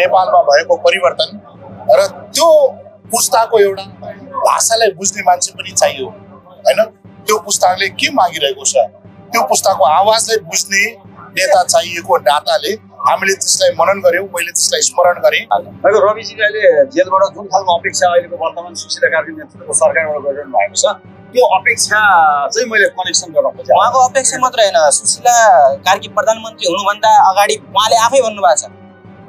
नेपालमा भएको परिवर्तन र त्यो पुस्ताको एउटा भाषालाई बुझ्ने मान्छे पनि चाहियो हैन। त्यो पुस्ताले के मागिरहेको छ त्यो पुस्ताको आवाजलाई बुझ्ने नेता चाहिएको नाताले हामीले त्यसलाई मनन गर्यौं। मैले त्यसलाई स्मरण गरेँ। रविजीले अहिले जेलबाट जुन खालको अपेक्षा अहिलेको वर्तमान सुशीला कार्की नेतृत्वको सरकारबाट गरिरहनु भएको छ त्यो अपेक्षा चाहिँ मैले कनेक्सन गर्न खोजेँ। उहाँको अपेक्षा मात्र हैन, सुशीला कार्की प्रधानमन्त्री हुनुभन्दा अगाडि उहाँले आफै भन्नुभएको छ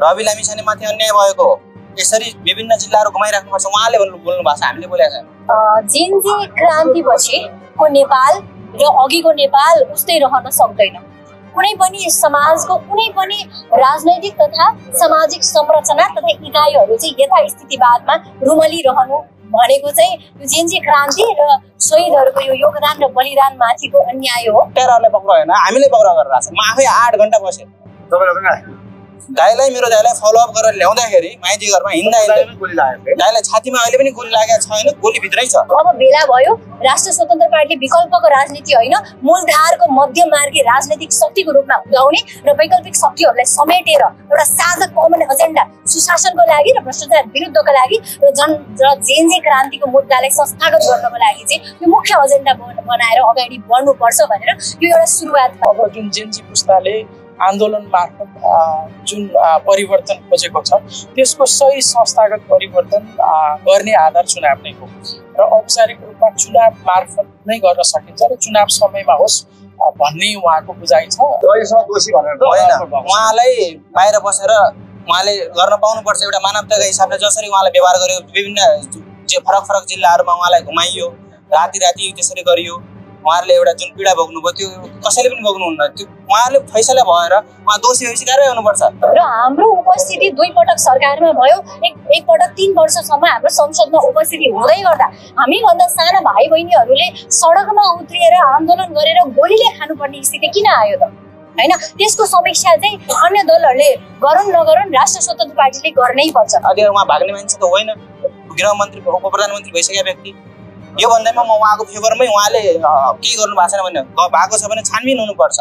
रवि लामिछानेमाथि अन्याय भएको हो, यसरी विभिन्न जिल्लाहरू घुमाइराख्नुपर्छ उहाँले बोल्नु भएको छ, हामीले बोलेका छौँ। जेनजी क्रान्तिपछिको नेपाल र अघिको नेपाल उस्तै रहन सक्दैन। कुनै पनि समाजको कुनै पनि राजनैतिक तथा सामाजिक संरचना तथा इकाइहरू चाहिँ यथास्थितिवादमा रुमलिरहनु भनेको चाहिँ यो जेनजी क्रान्ति र शहीदहरूको यो योगदान र बलिदान माथिको अन्याय हो। टेररले पक्राउ हैन, हामीले पक्राउ गरेर राखेको छ। म आफै 8 घण्टा बसेँ। मेरो दाइलाई फलोअप गरेर ल्याउँदाखेरि माइती घरमा हिँड्दा दाइलाई छातीमा अहिले पनि गोली लागेको छैन, गोली भित्रै छ। अब बेला भयो राष्ट्र स्वतन्त्र पार्टीले विकल्पको राजनीति होइन मूलधारको मध्यम मार्गी राजनीतिक शक्तिको रूपमा उदाउने र वैकल्पिक शक्तिहरूलाई समेटेर एउटा साझा कमन एजेन्डा सुशासनको लागि र भ्रष्टाचार विरुद्धको लागि र जेनजी क्रान्तिको मुद्दालाई संस्थागत गर्नको लागि चाहिँ यो मुख्य एजेन्डा बनाएर अगाडि बढ्नुपर्छ भनेर यो एउटा सुरुवात हो। अब जुन जेनजी पुस्ताले आन्दोलन मार्फत जुन परिवर्तन खोजेको छ त्यसको सही संस्थागत परिवर्तन गर्ने आधार चुनाव नै हो र औपचारिक रूपमा चुनाव मार्फत नै गर्न सकिन्छ र चुनाव समयमा होस् भन्ने उहाँको बुझाइ छ। उहाँलाई बाहिर बसेर उहाँले गर्न पाउनुपर्छ एउटा मानवताको हिसाबले जसरी उहाँले व्यवहार गर्यो, विभिन्न फरक फरक जिल्लाहरूमा उहाँलाई घुमाइयो, राति त्यसरी गरियो, उहाँहरूले एउटा जुन पीडा भोग्नुभयो त्यो कसैले पनि भोग्नुहुन्न। त्यो उहाँहरूले फैसला भएर उहाँ दोषी भएपछि कारवाही हुनुपर्छ। र हाम्रो उपस्थिति 2 पटक सरकारमा भयो, एक पटक 3 वर्षसम्म हाम्रो संसदमा उपस्थिति हुँदै गर्दा हामीभन्दा साना भाइ बहिनीहरूले सडकमा उत्रिएर आन्दोलन गरेर गोलीले खानुपर्ने स्थिति किन आयो त हैन? त्यसको समीक्षा चाहिँ अन्य दलहरूले गरून् नगरून् राष्ट्र स्वतन्त्र पार्टीले गर्नै पर्छ। अझै उहाँ भाग्ने मान्छे त होइन, गृहमन्त्री उप प्रधानमन्त्री भइसकेका व्यक्ति। यो भन्दैमा म उहाँको फेभरमै उहाँले के गर्नु भएको छैन भने भएको छ भने छानबिन हुनुपर्छ।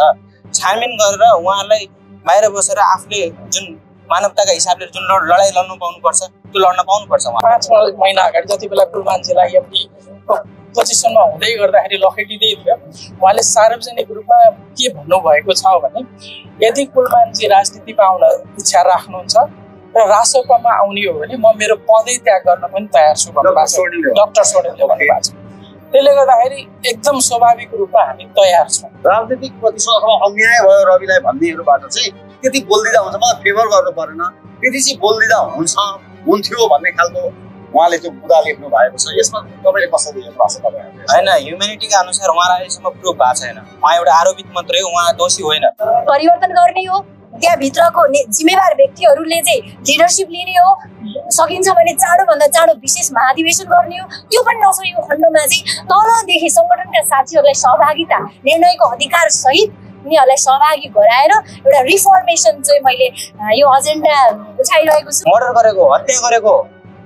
छानबिन गरेर उहाँलाई बाहिर बसेर आफूले जुन मानवताका हिसाबले जुन लडाइँ लड्नु पाउनुपर्छ त्यो लड्न पाउनुपर्छ। 5 महिना अगाडि जति बेला कुलमानजीलाई एमपी पोजिसनमा हुँदै गर्दाखेरि लखेटिँदै थियो उहाँले सार्वजनिक रूपमा के भन्नुभएको छ भने यदि कुलमानजी राजनीतिमा आउन इच्छा राख्नुहुन्छ र रासोपामा आउने हो भने म मेरो पदै त्याग गर्न पनि तयार छु भन्नुभएको छ डाक्टर सोडेलले भन्नुभएको छ। त्यसले गर्दाखेरि एकदम स्वाभाविक रूपमा हामी तयार छौँ। राजनीतिक प्रतिशोध अथवा अन्याय भयो रविलाई भन्नेहरूबाट चाहिँ त्यति बोलिदिँदा हुन्छ, मलाई फेभर गर्नु परेन, त्यति चाहिँ बोलिदिँदा हुन्थ्यो भन्ने खालको उहाँले त्यो मुद्दा लेख्नु भएको छ। यसमा तपाईँले कसरी हेर्नु भएको छ? तपाईँहरूले होइन, ह्युमेनिटीका अनुसार उहाँलाई अहिलेसम्म प्रुफ भएको छैन। उहाँ एउटा आरोपित मात्रै हो, उहाँ दोषी होइन। परिवर्तन गर्ने हो, त्यहाँभित्रको जिम्मेवार व्यक्तिहरूले चाहिँ लिडरसिप लिने हो, सकिन्छ भने चाँडोभन्दा चाँडो विशेष महाधिवेशन गर्ने हो। त्यो पनि नसकेको खण्डमा चाहिँ तलदेखि सङ्गठनका साथीहरूलाई सहभागिता निर्णयको अधिकार सहित उनीहरूलाई सहभागी गराएर एउटा रिफर्मेसन चाहिँ मैले यो एजेन्डा उठाइरहेको छु। मर्डर गरेको, हत्या गरेको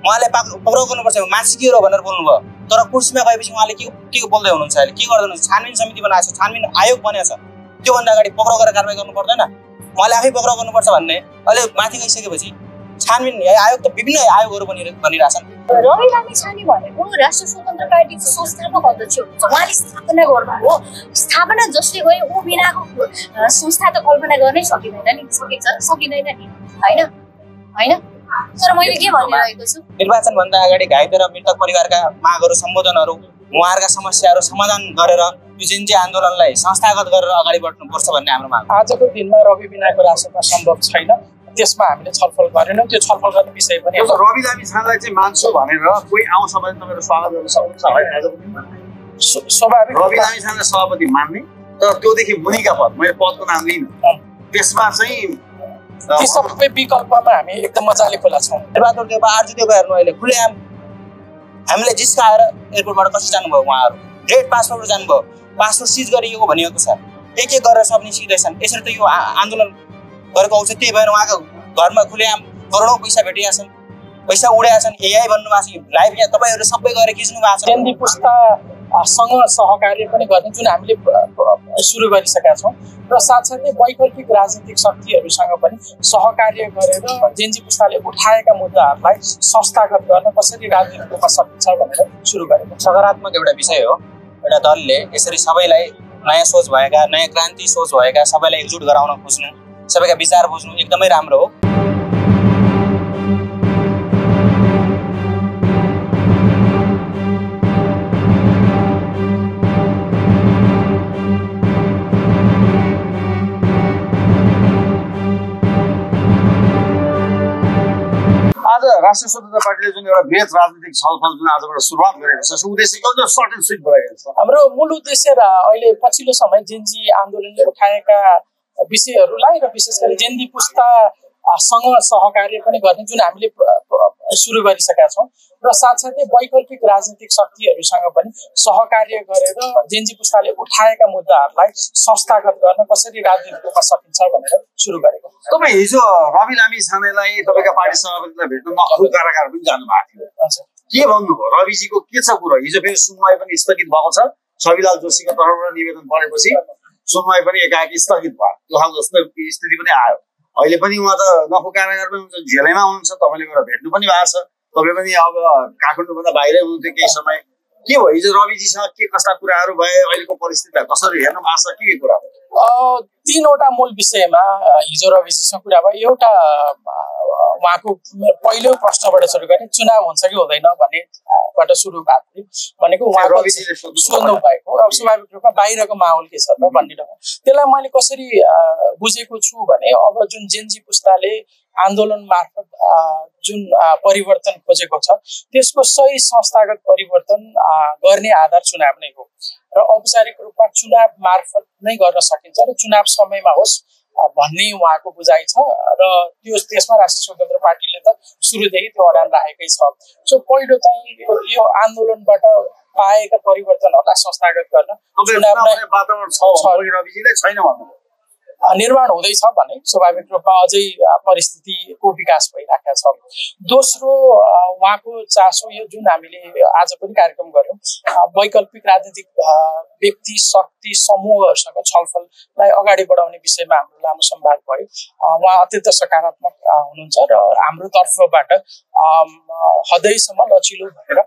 उहाँले पक्राउ गर्नुपर्छ, मासिकिरो भनेर बोल्नुभयो, तर कुर्सीमा गएपछि उहाँले के बोल्दै हुनुहुन्छ? अहिले के गर्दै हुनुहुन्छ? छानबिन समिति बनाएको छ, छानबिन आयोग बनेको छ, त्योभन्दा अगाडि पक्राउ गरेर कारवाही गर्नु पर्दैन? उहाँले आफै पक्राउ गर्नुपर्छ भन्ने अहिले माथि गइसकेपछि छानबिन आयोग त विभिन्न आयोगहरू बनिरहेछन्। रवि लामिछाने भनेको राष्ट्र स्वतन्त्र पार्टीको संस्थापक अध्यक्ष हुनुहुन्छ, उहाँले स्थापना गर्नुभयो। स्थापना जसले गयो ऊ बिनाको संस्था त कल्पना गर्नै सकिँदैन नि होइन। तर मैले के भनिरहेको छु, निर्वाचनभन्दा अगाडि घाइते र मृतक परिवारका मागहरू, सम्बोधनहरू, उहाँहरूका समस्याहरू समाधान गरेर यो जेनजी आन्दोलनलाई संस्थागत गरेर अगाडि बढ्नुपर्छ भन्ने हाम्रो माग। आजको दिनमा रवि बिनाको राष्ट्रमा सम्भव छैन, त्यसमा हामीले छलफल गरेनौँ। त्यो छलफल गर्ने विषय पनि रवि लामिछानेलाई चाहिँ मान्छु भनेर कोही आउँछ भने तपाईँहरू स्वागत गर्न सक्नुहुन्छ है? आजको दिनमा स्वाभाविक रवि लामिछानेलाई सभापति मान्ने, तर त्योदेखि मुनिका पद, मैले पदको नाम लिइनँ, त्यसमा चाहिँ ती सबै विकल्पमा हामी एकदम मजाले खुला छौँ। बहादुर देउवा, आरजी देउवा हेर्नु अहिले खुलेआम हामीले जिस्काएर एयरपोर्टबाट कसरी जानुभयो? उहाँहरू रेड पासपोर्टबाट जानुभयो, पासपोर्ट सिज गरिएको भनिएको छ, एक गरेर सब निस्किँदैछन्। यसरी त यो आन्दोलन गरेको आउँछ। त्यही भएर उहाँको घरमा खुलेआम करोडौँ पैसा भेटिएका छन्, पैसा उडेका छन्। एआई भन्नुभएको छ, लाइभ यहाँ तपाईँहरू सबै गएर खिच्नु भएको छ। जेनजी पुस्ता सँग सहकार्य पनि गर्ने जुन हामीले सुरु गरिसकेका छौँ र साथसाथै वैकल्पिक राजनीतिक शक्तिहरूसँग पनि सहकार्य गरेर जेन्जी पुस्ताले उठाएका मुद्दाहरूलाई संस्थागत गर्न कसरी राजनीतिक रूपमा सकिन्छ भनेर सुरु गरेको सकारात्मक एउटा विषय हो। एउटा दलले यसरी सबैलाई नयाँ सोच भएका, नयाँ क्रान्ति सोच भएका सबैलाई एकजुट गराउन खोज्नु, सबैका विचार बुझ्नु एकदमै राम्रो हो। आज राष्ट्रिय स्वतन्त्र पार्टीले जुन एउटा वृहत राजनीतिक छलफल जुन आजबाट सुरुवात गरेको छ सो उद्देश्य एकदम सर्ट एन्ड स्विट भइरहेको छ। हाम्रो मूल उद्देश्य र अहिले पछिल्लो समय जेन्जी आन्दोलनले उठाएका विषयहरूलाई र विशेष गरी जेन्जी पुस्तासँग सहकार्य पनि गर्ने जुन हामीले सुरु गरिसकेका छौँ र साथसाथै वैकल्पिक राजनीतिक शक्तिहरूसँग पनि सहकार्य गरेर जेन्जी पुस्ताले उठाएका मुद्दाहरूलाई संस्थागत गर्न कसरी राजनीतिक रूपमा सकिन्छ भनेर सुरु गरेको। तपाईँ हिजो रवि लामिछानेलाई तपाईँका पार्टी सभापतिलाई भेट्न मखलु कारागार पनि जानुभएको थियो, के भन्नुभयो? रविजीको के छ कुरो? हिजो फेरि सुनवाई पनि स्थगित भएको छ, छविलाल जोशीको तर्फबाट निवेदन परेपछि सुनवाई पनि एकाएकी स्थगित भयो, त्यो खालको स्थिति पनि आयो। अहिले पनि उहाँ त नखु कारागारमै हुन्छ, जेलैमा हुनुहुन्छ, तपाईँले गएर भेट्नु पनि भएको छ, तपाईँ पनि अब काठमाडौँभन्दा बाहिरै हुनुहुन्थ्यो केही समय। के भयो हिजो रविजीसँग, के कस्ता कुराहरू भए, अहिलेको परिस्थितिलाई कसरी हेर्नु भएको छ, के कुरा भयो? तीनवटा मूल विषयमा हिजो रविजीसँग कुरा भयो। एउटा उहाँको पहिलो प्रश्नबाट सुरु गर्ने चुनाव हुन्छ कि हुँदैन भन्नेबाट सुरु भएको थियो, भनेको उहाँले सोध्नु भएको अब स्वाभाविक रूपमा बाहिरको माहौल के छ त भन्ने। त्यसलाई मैले कसरी बुझेको छु भने अब जुन जेन्जी पुस्ताले आन्दोलन मार्फत जुन परिवर्तन खोजेको छ त्यसको सही संस्थागत परिवर्तन गर्ने आधार चुनाव नै हो र औपचारिक रूपमा चुनाव मार्फत नै गर्न सकिन्छ र चुनाव समयमा होस् भन्ने उहाँको बुझाइ छ र त्यसमा राष्ट्रिय स्वतन्त्र पार्टीले त सुरुदेखि त्यो अडान राखेकै छ। सो पहिलो चाहिँ यो आन्दोलनबाट पाएका परिवर्तनहरूलाई संस्थागत गर्न निर्माण हुँदैछ भने स्वाभाविक रूपमा अझै परिस्थितिको विकास भइरहेको छ। दोस्रो उहाँको चासो यो जुन हामीले आज पनि कार्यक्रम गर्यौँ वैकल्पिक राजनीतिक व्यक्ति शक्ति समूहहरूसँग छलफललाई अगाडि बढाउने विषयमा हाम्रो लामो संवाद भयो। उहाँ अत्यन्त सकारात्मक हुनुहुन्छ र हाम्रो तर्फबाट हदैसम्म लचिलो भएर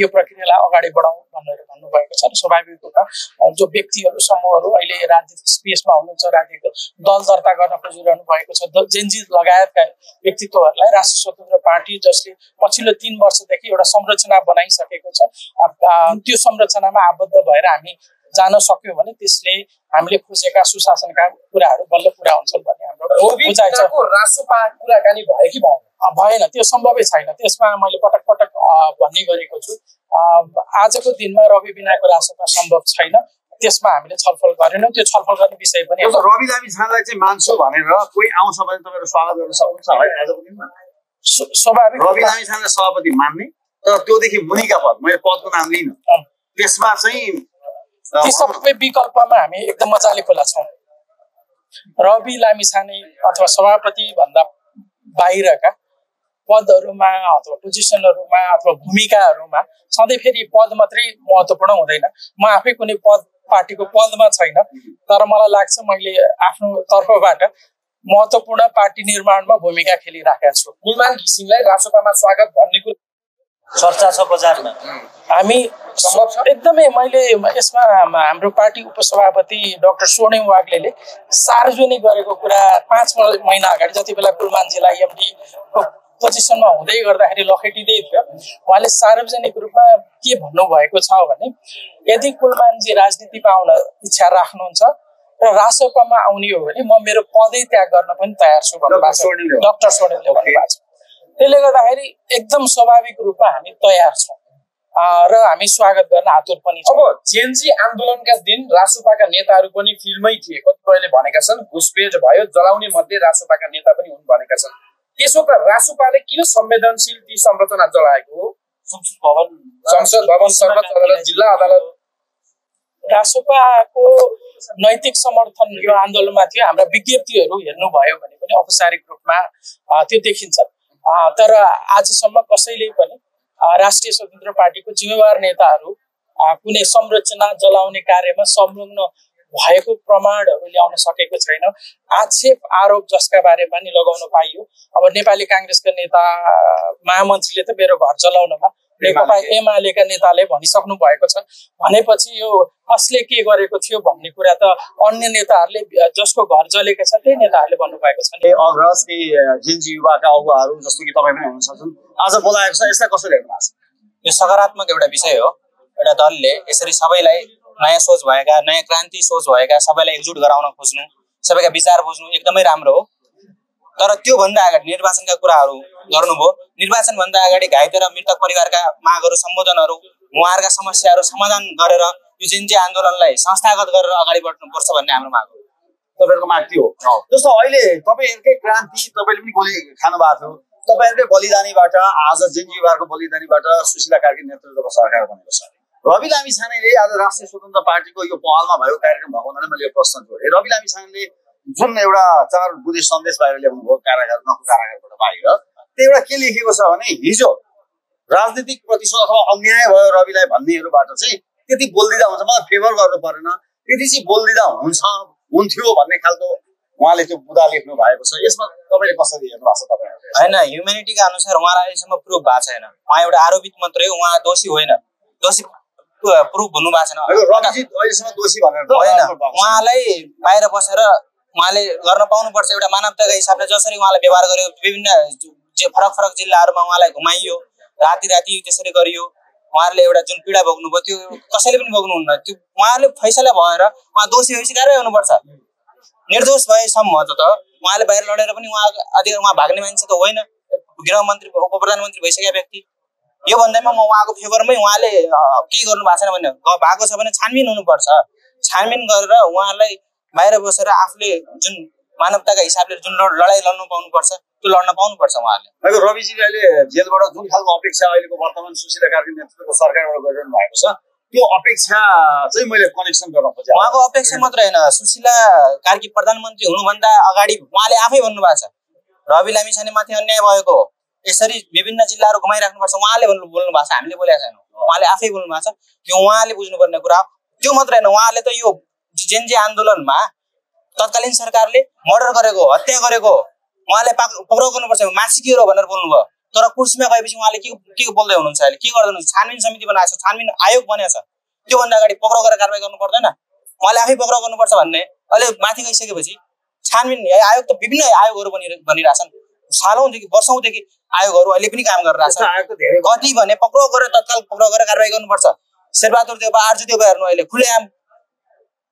यो प्रक्रियालाई अगाडि बढाउँ भनेर भन्नुभएको छ र स्वाभाविक रूपमा जो व्यक्तिहरू समूहहरू अहिले राजनीतिक स्पेसमा हुनुहुन्छ, राजनीतिक दल दर्ता गर्न खोजिरहनु भएको छ, जेन्जी लगायतका व्यक्तित्वहरूलाई राष्ट्रिय स्वतन्त्र पार्टी जसले पछिल्लो 3 वर्षदेखि एउटा संरचना बनाइसकेको छ त्यो संरचनामा आबद्ध भएर हामी जान सक्यौँ भने त्यसले हामीले खोजेका सुशासनका कुराहरू बल्ल पुरा हुन्छन् भन्ने हाम्रो बुझाइ छ। रासोपा कुराकानी भयो कि भएन, त्यो सम्भवै छैन। त्यसमा मैले पटक पटक भन्ने गरेको छु आजको दिनमा रवि बिनाको रासोपा सम्भव छैन, त्यसमा हामीले छलफल गरेनौँ। त्यो छलफल गर्ने विषय पनि रवि लामिछानेलाई चाहिँ मान्छु भनेर कोही आउँछ भने तपाईँहरू स्वागत गर्न सक्नुहुन्छ है आजको दिनमा? स्वाभाविक रवि लामिछानेलाई सभापति मान्ने तर त्योदेखि मुनिका पद, मैले पदको नाम लिन, त्यसमा चाहिँ ती सबै विकल्पमा हामी एकदम मजाले खुला छौँ। रवि लामिछाने अथवा सभापति भन्दा बाहिरका पदहरूमा अथवा पोजिसनहरूमा अथवा भूमिकाहरूमा सधैँ फेरि पद मात्रै महत्त्वपूर्ण हुँदैन। म आफै कुनै पद पार्टीको पदमा छैन, तर मलाई लाग्छ मैले आफ्नो तर्फबाट महत्त्वपूर्ण पार्टी निर्माणमा भूमिका खेलिराखेका छु। गुलमान घिसिङलाई रासोपामा स्वागत भन्ने कुरा चर्चा छ बजारमा, हामी एकदमै मैले यसमा हाम्रो पार्टी उपसभापति डाक्टर स्वर्णिम वाग्लेले सार्वजनिक गरेको कुरा 5 महिना अगाडि जति बेला गुलमानजीलाई एमडी पोजिसनमा हुँदै गर्दाखेरि लखेटिँदै थियो उहाँले सार्वजनिक रूपमा के भन्नुभएको छ भने यदि कुलमानजी राजनीतिमा आउन इच्छा राख्नुहुन्छ र रासोपामा आउने हो भने म मेरो पदै त्याग गर्न पनि तयार छु भन्नुभएको छ डाक्टर स्वर्णिमले भन्नुभएको छ। त्यसले गर्दाखेरि एकदम स्वाभाविक रूपमा हामी तयार छौँ र हामी स्वागत गर्न आतुर पनि छौँ। अब जेन्जी आन्दोलनका दिन रासोपाका नेताहरू पनि फिल्डमै थिए, कतिपयले भनेका छन् घुसपेट भयो, जलाउने मध्ये रासोपाका नेता पनि हुन् भनेका छन्। त्यसो त रासोपाले किन संवेदनशील ती संरचना जलाएको हो? संसद भवन, सर्वोच्च अदालत, जिल्ला अदालत। रासोपाको नैतिक समर्थन यो आन्दोलनमा थियो। हाम्रा विज्ञप्तिहरू हेर्नुभयो भने पनि औपचारिक रूपमा त्यो देखिन्छ, तर आजसम्म कसैले पनि राष्ट्रिय स्वतन्त्र पार्टीको जिम्मेवार नेताहरू कुनै संरचना जलाउने कार्यमा संलग्न भएको प्रमाणहरू ल्याउन सकेको छैन। आक्षेप आरोप जसका बारेमा नि लगाउन पाइयो। अब नेपाली काङ्ग्रेसका नेता महामन्त्रीले त मेरो घर जलाउनमा नेकपा एमालेका नेताले भनिसक्नु भएको छ भनेपछि यो कसले के गरेको थियो भन्ने कुरा त अन्य नेताहरूले जसको घर जलेको छ त्यही नेताहरूले भन्नुभएको छ। अग्रज जेन्जी युवाका अगुवाहरू जस्तो कि तपाईँ पनि हुन सक्छन् आज बोलाएको छ, यसलाई कसरी हेर्नु भएको छ? यो सकारात्मक एउटा विषय हो। एउटा दलले यसरी सबैलाई नयाँ सोच भएका, नयाँ क्रान्ति सोच भएका सबैलाई एकजुट गराउन खोज्नु, सबैका विचार बुझ्नु एकदमै राम्रो हो। तर त्योभन्दा अगाडि निर्वाचनका कुराहरू गर्नुभयो। निर्वाचनभन्दा अगाडि घाइते र मृतक परिवारका मागहरू, सम्बोधनहरू, उहाँहरूका समस्याहरू समाधान गरेर यो जेन्जी आन्दोलनलाई संस्थागत गरेर अगाडि बढ्नुपर्छ भन्ने हाम्रो माग हो। तपाईँहरूको माग त्यो हो। जस्तो अहिले तपाईँहरूकै क्रान्ति तपाईँले पनि गोली खानु भएको थियो, तपाईँहरूकै बलिदानीबाट आज जेन्जी युवाहरूको बलिदानीबाट सुशीला कार्की नेतृत्वको सरकार बनेको छ। रवि लामिछानेले आज राष्ट्रिय स्वतन्त्र पार्टीको यो पहलमा भएको कार्यक्रम भएको हुनाले मैले यो प्रश्न जोडेँ। रवि लामिछानेले जुन एउटा 4 बुँदे सन्देश बाहिर ल्याउनु भयो कारागारबाट बाहिर, त्यो एउटा के लेखेको छ भने हिजो राजनीतिक प्रतिशोध अथवा अन्याय भयो रविलाई भन्नेहरूबाट चाहिँ त्यति बोलिदिँदा हुन्छ, मलाई फेभर गर्नु परेन, त्यति चाहिँ बोलिदिँदा हुन्थ्यो भन्ने खालको उहाँले त्यो बुदा लेख्नु भएको छ। यसमा तपाईँले कसरी हेर्नु भएको छ? तपाईँहरूले होइन, ह्युमेनिटीका अनुसार उहाँलाई अहिलेसम्म प्रुफ भएको छैन। उहाँ एउटा आरोपित मात्रै हो, उहाँ दोषी होइन। दोषी प्रुफ हुनु भएको छैन। अहिलेसम्म दोषी भनेर होइन, उहाँलाई बाहिर बसेर उहाँले गर्न पाउनुपर्छ। एउटा मानवताका हिसाबले जसरी उहाँलाई व्यवहार गर्यो, विभिन्न फरक फरक जिल्लाहरूमा उहाँलाई घुमाइयो, राति त्यसरी गरियो, उहाँहरूले एउटा जुन पीडा भोग्नुभयो त्यो कसैले पनि भोग्नुहुन्न। त्यो उहाँहरूले फैसला भएर उहाँ दोषी भएपछि कारवाही हुनुपर्छ। निर्दोष भएसम्म त उहाँले बाहिर लडेर पनि उहाँ भाग्ने मान्छे त होइन, गृहमन्त्री उप प्रधानमन्त्री भइसकेका व्यक्ति। यो भन्दैमा म उहाँको फेभरमै उहाँले के गर्नु भएको छैन भने भएको छ भने छानबिन हुनुपर्छ। छानबिन गरेर उहाँलाई बाहिर बसेर आफूले जुन मानवताका हिसाबले जुन लडाइँ लड्नु पाउनुपर्छ त्यो लड्न पाउनुपर्छ उहाँहरूले। रविजीले अहिले जेलबाट जुन खालको अपेक्षा अहिलेको वर्तमान सुशीला कार्की नेतृत्वको सरकारबाट गरिरहनु भएको छ त्यो अपेक्षा चाहिँ मैले कनेक्सन गर्न खोजेँ। उहाँको अपेक्षा मात्र होइन, सुशीला कार्की प्रधानमन्त्री हुनुभन्दा अगाडि उहाँले आफै भन्नुभएको छ रवि लामिछानेमाथि अन्याय भएको हो, यसरी विभिन्न जिल्लाहरू घुमाइराख्नुपर्छ उहाँले बोल्नु भएको छ, हामीले बोलेका छैनौँ। उहाँले आफै बोल्नु भएको छ, यो उहाँले बुझ्नुपर्ने कुरा हो। त्यो मात्र होइन, उहाँले त यो जेन्जी आन्दोलनमा तत्कालीन सरकारले मर्डर गरेको, हत्या गरेको, उहाँले पक्राउ गर्नुपर्छ, मासिकियो भनेर बोल्नुभयो। तर कुर्सीमा गएपछि उहाँले के बोल्दै हुनुहुन्छ, अहिले के गर्दै हुनुहुन्छ? छानबिन समिति बनाएको छ, छानबिन आयोग बनेको छ, त्योभन्दा अगाडि पक्राउ गरेर कारवाही गर्नु पर्दैन? उहाँले आफै पक्राउ गर्नुपर्छ भन्ने अहिले माथि गइसकेपछि छानबिन आयोग त विभिन्न आयोगहरू बनिरहेछन्, सालौँदेखि वर्षौँदेखि आयोगहरू अहिले पनि काम गरिरहेछन्। कति भने पक्राउ गरेर तत्काल पक्राउ गरेर कारवाही गर्नुपर्छ। शेरबहादुर देउवा, आर्जु देउवा हेर्नु अहिले खुलेआम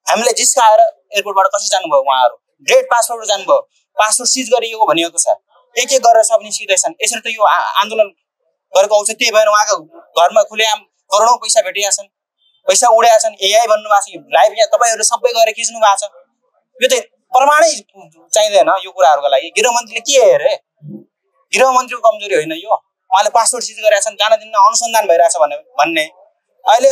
हामीले जिस्काएर एयरपोर्टबाट कसरी जानुभयो, उहाँहरू ग्रेट पासपोर्टबाट जानुभयो, पासपोर्ट सिज गरिएको भनिएको छ, एक गरेर सब निस्किँदैछन्। यसरी त यो आन्दोलन गरेको औचित्य भएन। उहाँको घरमा खुलेआम करोडौँ पैसा भेटिएका छन्, पैसा उडेका छन्, एआई भन्नुभएको छ, लाइभ यहाँ तपाईँहरूले सबै गरेर खिच्नु भएको छ। यो त प्रमाणै चाहिँदैन यो कुराहरूको लागि। गृहमन्त्रीले के हेरे? गृहमन्त्रीको कमजोरी होइन यो, उहाँले पासपोर्ट सिज गरेका छन्, जान दिनमा अनुसन्धान भइरहेछ भन्ने। अहिले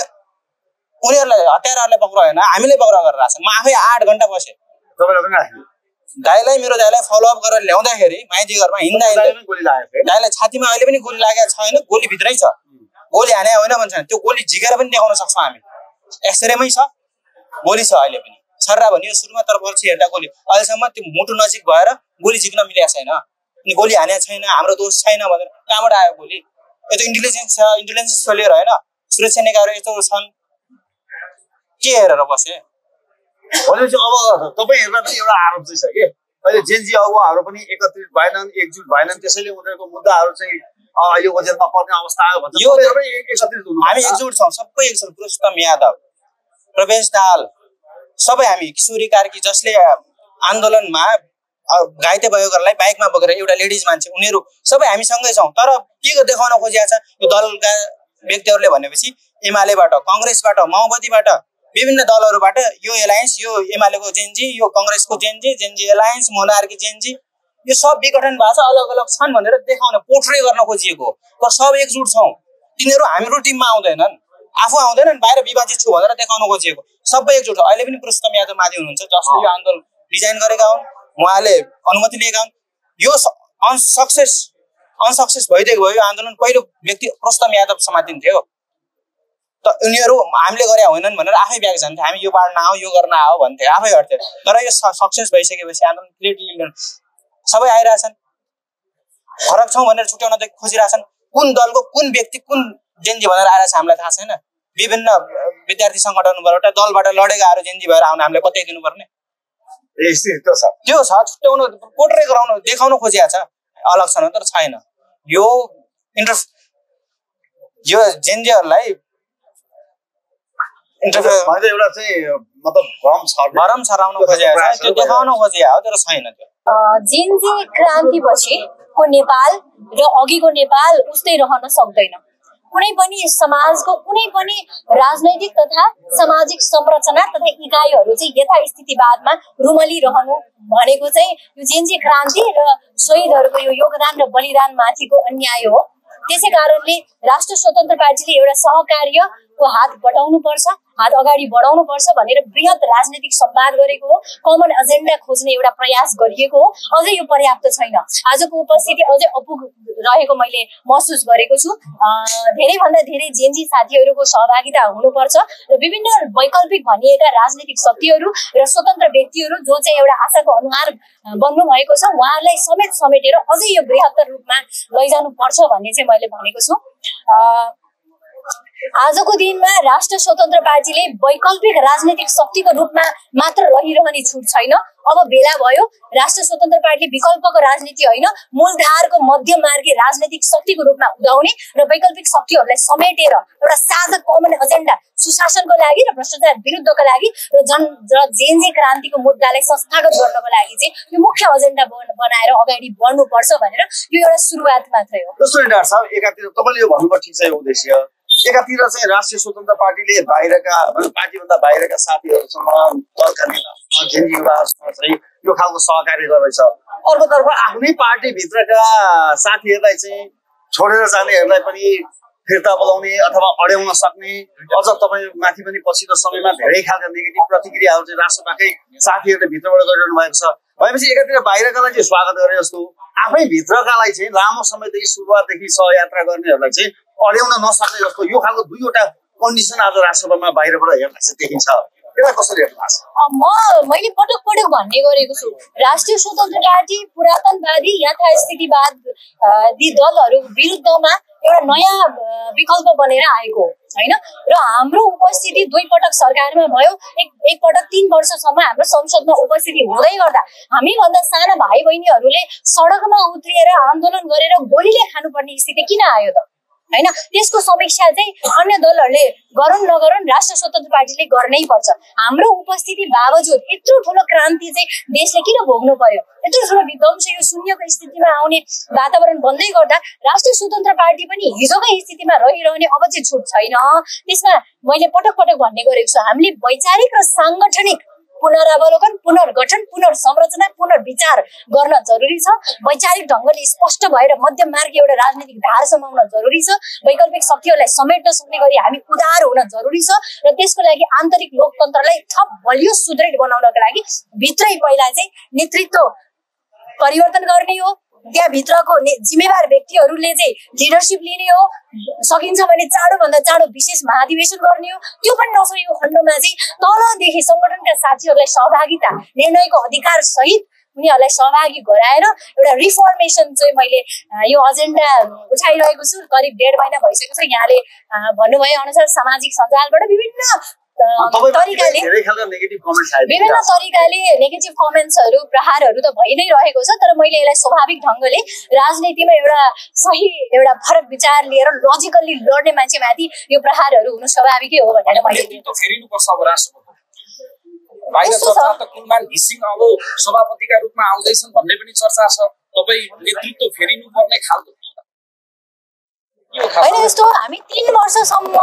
उनीहरूलाई हत्याराहरूलाई पक्राउ होइन, हामीले पक्राउ गरेर आएको छ। म आफै 8 घन्टा बसेँ, मेरो दाइलाई फलोअप गरेर ल्याउँदाखेरि माइती घरमा हिँड्दा दाइलाई छातीमा अहिले पनि गोली लागेको छैन, गोली भित्रै छ, गोली हाने होइन भन्छ। त्यो गोली झिकेर पनि देखाउन सक्छौँ हामी, एक्सरेमै छ, गोली छ अहिले पनि छर्रा भनियो सुरुमा, तर पछि हेर्दा गोली अहिलेसम्म त्यो मुटु नजिक भएर गोली झिक्न मिलेको छैन, अनि गोली हाने छैन, हाम्रो दोष छैन भनेर कहाँबाट आयो गोली? यो त इन्टेलिजेन्स छ, इन्टेलिजेन्स फेलियर होइन। सुरक्षा निकायहरू यस्तो छन्, के हेरेर बसे? भनेपछि अब तपाईँहरूलाई पनि एउटा आरोप चाहिँ छ कि अहिले जेन्जी अगुवाहरू पनि एकत्रित भएनन्, एकजुट भएनन्, त्यसैले उनीहरूको मुद्दाहरू चाहिँ अहिले ओझेलमा पर्ने अवस्था आयो भन्छ। यो हामी एकजुट छौँ, सबै एकजुट। पुरुषोत्तम यादव, प्रवेश दाहाल, सबै हामी, किशोरी कार्की जसले आन्दोलनमा घाइते भएकोहरूलाई बाइकमा बोकेर एउटा लेडिज मान्छे, उनीहरू सबै हामीसँगै छौँ। तर के देखाउन खोजिएको छ यो दलका व्यक्तिहरूले भनेपछि एमालेबाट, कङ्ग्रेसबाट, माओवादीबाट, विभिन्न दलहरूबाट यो एलायन्स, यो एमालेको जेन्जी, यो कङ्ग्रेसको Gen Z, Gen Z alliance, monarchy Gen Z, यो सब विघटन भएको छ, अलग अलग छन् भनेर देखाउन, पोर्ट्रे गर्न खोजिएको हो। तर सब एकजुट छौँ, तिनीहरू हाम्रो टिममा आउँदैनन्, आफू आउँदैनन्, बाहिर विभाजित छु भनेर देखाउन खोजिएको। सबै एकजुट छ। अहिले पनि पुरुषोत्तम यादव माथि हुनुहुन्छ, जसले यो आन्दोलन डिजाइन गरेका हुन्, उहाँले अनुमति लिएका हुन्। यो अनसक्सेस भइदिएको भयो यो आन्दोलन। पहिलो व्यक्ति पुरुषोत्तम यादव समातिन्थ्यो। त उनीहरू हामीले गरे होइनन् भनेर आफै ब्याग जान्थे, हामी यो बाड्न आऊ यो गर्न आऊ भन्थे, आफै हट्थे। तर यो सक्सेस भइसकेपछि आन्दोलन क्रिएटिभ सबै आइरहेछन्, फरक छौँ भनेर छुट्याउन खोजिरहेछन्। कुन दलको कुन व्यक्ति कुन जेन्जी भनेर आइरहेछ हामीलाई थाहा छैन। विभिन्न विद्यार्थी सङ्गठनबाट दलबाट लडेका आएर जेन्जी भएर आउन हामीले बताइदिनु पर्ने त्यो छ। छुट्याउनु पोर्ट्रे गराउनु देखाउन खोजिएको छ अलग छ, तर छैन। यो जेन्जीहरूलाई एउटा चाहिँ मतलब भरम छराउन खोजिएको छ, त्यो देखाउन खोजिएको हो, तर छैन त्यो। जेन्जी क्रान्तिपछिको नेपाल र अघिको नेपाल उस्तै रहन सक्दैन। कुनै पनि समाजको कुनै पनि राजनैतिक तथा सामाजिक संरचना तथा इकाइहरू चाहिँ यथास्थितिवादमा रुमलिरहनु भनेको चाहिँ यो जेन्जी क्रान्ति र शहीदहरूको यो योगदान र बलिदान माथिको अन्याय हो। त्यसै कारणले राष्ट्र स्वतन्त्र पार्टीले एउटा सहकार्यको हात बढाउनु पर्छ, हात अगाडि बढाउनु पर्छ भनेर बृहत राजनीतिक संवाद गरेको हो। कमन एजेन्डा खोज्ने एउटा प्रयास गरिएको हो। अझै यो पर्याप्त छैन। आजको उपस्थिति अझै अपुग रहेको मैले महसुस गरेको छु। धेरैभन्दा धेरै जेन्जी साथीहरूको सहभागिता हुनुपर्छ र विभिन्न वैकल्पिक भनिएका राजनीतिक शक्तिहरू र स्वतन्त्र व्यक्तिहरू जो चाहिँ एउटा आशाको अनुहार बन्नु भएको छ उहाँहरूलाई समेटेर अझै यो बृहत्तर रूपमा लैजानु पर्छ भन्ने चाहिँ मैले भनेको छु। आजको दिनमा राष्ट्र स्वतन्त्र पार्टीले वैकल्पिक राजनीतिक शक्तिको रूपमा मात्र रहिरहने छुट छैन। अब बेला भयो राष्ट्र स्वतन्त्र पार्टीले विकल्पको राजनीति होइन मूलधारको मध्यमार्गी राजनीतिक शक्तिको रूपमा उदाउने र वैकल्पिक शक्तिहरूलाई समेटेर एउटा साझा कमन एजेन्डा सुशासनको लागि र भ्रष्टाचार विरुद्धको लागि र जेन्जी क्रान्तिको मुद्दालाई संस्थागत गर्नको लागि चाहिँ यो मुख्य एजेन्डा बनाएर अगाडि बढ्नुपर्छ भनेर यो एउटा सुरुवात मात्रै हो। जस्तो डाक्टर साहब, एकातिर तपाईँले यो भन्नुभयो ठिक छ, यो उद्देश्य एकातिर चाहिँ राष्ट्रिय स्वतन्त्र पार्टीले बाहिरका पार्टीभन्दा बाहिरका साथीहरूसँग दलका नेता जेन्जी युवाहरूसँग चाहिँ यो खालको सहकार्य गर्दैछ। अर्कोतर्फ आफ्नै पार्टीभित्रका साथीहरूलाई चाहिँ छोडेर जानेहरूलाई पनि फिर्ता बोलाउने अथवा अड्याउन सक्ने, अझ तपाईँ माथि पनि पछिल्लो समयमा धेरै खालका नेगेटिभ प्रतिक्रियाहरू चाहिँ राष्ट्रपाकै साथीहरूले भित्रबाट गरिरहनु भएको छ। भनेपछि एकातिर बाहिरकालाई चाहिँ स्वागत गरे जस्तो आफै भित्रकालाई चाहिँ लामो समयदेखि सुरुवातदेखि सहयात्रा गर्नेहरूलाई चाहिँ अड्याउन नसक्ने जस्तो यो खालको दुईवटा कन्डिसन आज राष्ट्रसभामा बाहिरबाट हेर्दा चाहिँ देखिन्छ। यसलाई कसरी हेर्नु भएको छ? मैले पटक पटक भन्ने गरेको छु, राष्ट्रिय स्वतन्त्र पार्टी पुरातनवादी यथास्थितिवादी दलहरू विरुद्धमा एउटा नयाँ विकल्प बनेर आएको होइन र हाम्रो उपस्थिति दुई पटक सरकारमा भयो। एक पटक 3 वर्षसम्म हाम्रो संसदमा उपस्थिति हुँदै गर्दा हामीभन्दा साना भाइ बहिनीहरूले सडकमा उत्रिएर आन्दोलन गरेर गोलीले खानुपर्ने स्थिति किन आयो त होइन? त्यसको समीक्षा चाहिँ अन्य दलहरूले गरून् नगरून् राष्ट्र स्वतन्त्र पार्टीले गर्नै पर्छ। हाम्रो उपस्थिति बावजुद यत्रो ठुलो क्रान्ति चाहिँ देशले किन भोग्नु पर्यो? यत्रो ठुलो विध्वंस यो शून्यको स्थितिमा आउने वातावरण बन्दै गर्दा राष्ट्रिय स्वतन्त्र पार्टी पनि हिजोकै स्थितिमा रहिरहने अब चाहिँ छुट छैन। त्यसमा मैले पटक पटक भन्ने गरेको छु, हामीले वैचारिक र साङ्गठनिक पुनरावलोकन, पुनर्गठन, पुनर्संरचना, पुनर्विचार गर्न जरुरी छ। वैचारिक ढङ्गले स्पष्ट भएर मध्यमार्गी एउटा राजनीतिक धार समाउन जरुरी छ। वैकल्पिक शक्तिहरूलाई समेट्न सक्ने गरी हामी उदार हुन जरुरी छ र त्यसको लागि आन्तरिक लोकतन्त्रलाई थप बलियो सुदृढ बनाउनका लागि भित्रै पहिला चाहिँ नेतृत्व परिवर्तन गर्ने हो। त्यहाँभित्रको जिम्मेवार व्यक्तिहरूले चाहिँ लिडरसिप लिने हो। सकिन्छ भने चाँडोभन्दा चाँडो विशेष महाधिवेशन गर्ने हो। त्यो पनि नसकेको खण्डमा चाहिँ तलदेखि सङ्गठनका साथीहरूलाई सहभागिता, निर्णयको अधिकार सहित उनीहरूलाई सहभागी गराएर एउटा रिफर्मेसन चाहिँ मैले यो एजेन्डा उठाइरहेको छु। करिब 1.5 महिना भइसकेको छ। यहाँले भन्नुभए अनुसार सामाजिक सञ्जालबाट विभिन्न तरिकाले नेगेटिभ कमेन्ट्सहरू प्रहारहरू त भइ नै रहेको छ। तर मैले यसलाई स्वाभाविक ढङ्गले राजनीतिमा एउटा सही एउटा फरक विचार लिएर लजिकल्ली लड्ने मान्छेमाथि यो प्रहारहरू हुनु स्वाभाविकै हो भनेर मैले सभापतिका रूपमा आउँदैछन् भन्ने पनि चर्चा छ। तपाईँ नेतृत्व फेरिनु पर्ने खालको होइन, यस्तो हामी 3 वर्षसम्म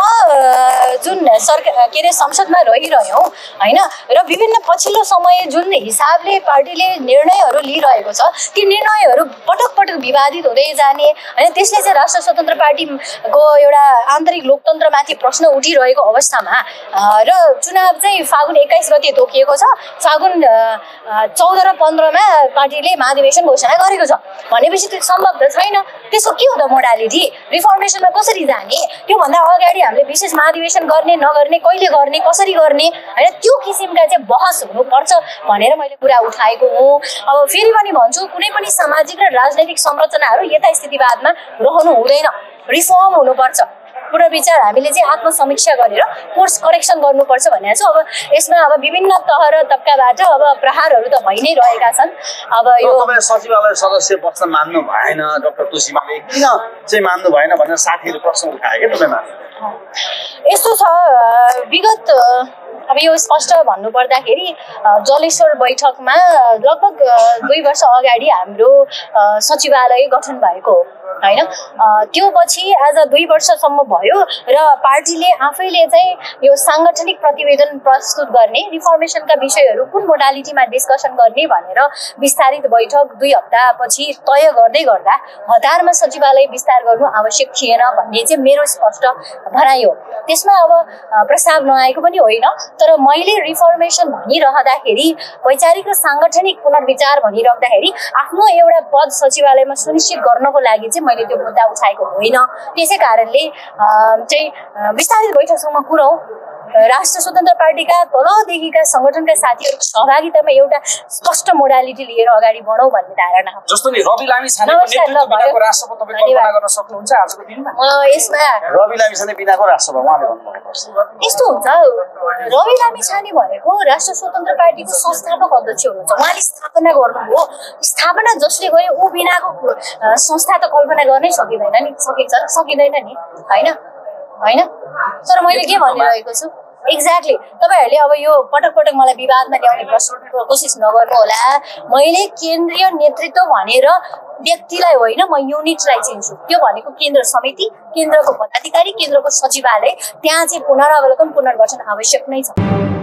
जुन के अरे संसदमा रहिरह्यौँ होइन र विभिन्न पछिल्लो समय जुन हिसाबले पार्टीले निर्णयहरू लिइरहेको छ ती निर्णयहरू पटक पटक विवादित हुँदै जाने होइन। त्यसले चाहिँ राष्ट्र स्वतन्त्र पार्टीको एउटा आन्तरिक लोकतन्त्रमाथि प्रश्न उठिरहेको अवस्थामा र चुनाव चाहिँ फागुन 21 गते तोकिएको छ। फागुन 14 र 15मा पार्टीले महाधिवेशन घोषणा गरेको छ भनेपछि त्यो सम्भव त छैन। त्यसको के हो त मोडालिटी? रिफर्म रिफर्मेसनमा कसरी जाने, त्योभन्दा अगाडि हामीले विशेष महाधिवेशन गर्ने नगर्ने, कहिले गर्ने, कसरी गर्ने होइन, त्यो किसिमका चाहिँ बहस हुनुपर्छ भनेर मैले कुरा उठाएको हुँ। अब फेरि पनि भन्छु, कुनै पनि सामाजिक र राजनैतिक संरचनाहरू यथास्थितिवादमा रहनु हुँदैन, रिफर्म हुनुपर्छ। पुनर्विचार हामीले चाहिँ आत्मसमीक्षा गरेर कोर्स करेक्सन गर्नुपर्छ भनेको छु। अब यसमा अब विभिन्न तह र तबकाबाट अब प्रहारहरू त भइ नै रहेका छन्। अब यो तपाईँ सचिवालय सदस्य बस्न मान्नु भएन डाक्टर तुलसीमाले, किन चाहिँ मान्नु भएन भनेर साथीहरूले प्रश्न उठाए क्या तपाईँमा? यस्तो छ, विगत अब यो स्पष्ट भन्नुपर्दाखेरि जलेश्वर बैठकमा लगभग 2 वर्ष अगाडि हाम्रो सचिवालय गठन भएको हो होइन। त्यो पछि आज 2 वर्षसम्म भयो र पार्टीले आफैले चाहिँ यो साङ्गठनिक प्रतिवेदन प्रस्तुत गर्ने, रिफर्मेसनका विषयहरू कुन मोडालिटीमा डिस्कसन गर्ने भनेर विस्तारित बैठक 2 हप्तापछि तय गर्दै गर्दा हतारमा सचिवालय विस्तार गर्नु आवश्यक थिएन भन्ने चाहिँ मेरो स्पष्ट भनाइ हो। त्यसमा अब प्रस्ताव नआएको पनि होइन, तर मैले रिफर्मेसन भनिरहँदाखेरि, वैचारिक र साङ्गठनिक पुनर्विचार भनिराख्दाखेरि आफ्नो एउटा पद सचिवालयमा सुनिश्चित गर्नको लागि चाहिँ मैले त्यो मुद्दा उठाएको होइन। त्यसै कारणले चाहिँ विस्तारित बैठकसम्म पुर्याउँ, राष्ट्र स्वतन्त्र पार्टीका तलदेखिका सङ्गठनका साथीहरूको सहभागितामा एउटा स्पष्ट मोडालिटी लिएर अगाडि बढौँ भन्ने धारणा हो। जस्तो नि रवि लामिछानेको नेतृत्व बिनाको राष्ट्रको तपाईँ कल्पना गर्न सक्नुहुन्छ आजको दिनमा? यसमा रवि लामिछाने बिनाको राष्ट्रको उहाँले भन्नुभएको यस्तो हुन्छ, रवि लामिछाने भनेको राष्ट्र स्वतन्त्र पार्टीको संस्थापक अध्यक्ष हुनुहुन्छ, उहाँले स्थापना गर्नुभयो। स्थापना जसले गर्यो ऊ बिनाको संस्था त कल्पना गर्नै सकिँदैन नि, सकिँदैन नि होइन होइन। तर मैले के भनिरहेको छु एक्ज्याक्टली, तपाईँहरूले अब यो पटक पटक मलाई विवादमा ल्याउने कोसिस नगर्नु होला। मैले केन्द्रीय नेतृत्व भनेर व्यक्तिलाई होइन, म युनिटलाई चिन्छु। त्यो भनेको केन्द्र समिति, केन्द्रको पदाधिकारी, केन्द्रको सचिवालय, त्यहाँ चाहिँ पुनरावलोकन पुनर्गठन आवश्यक नै छ।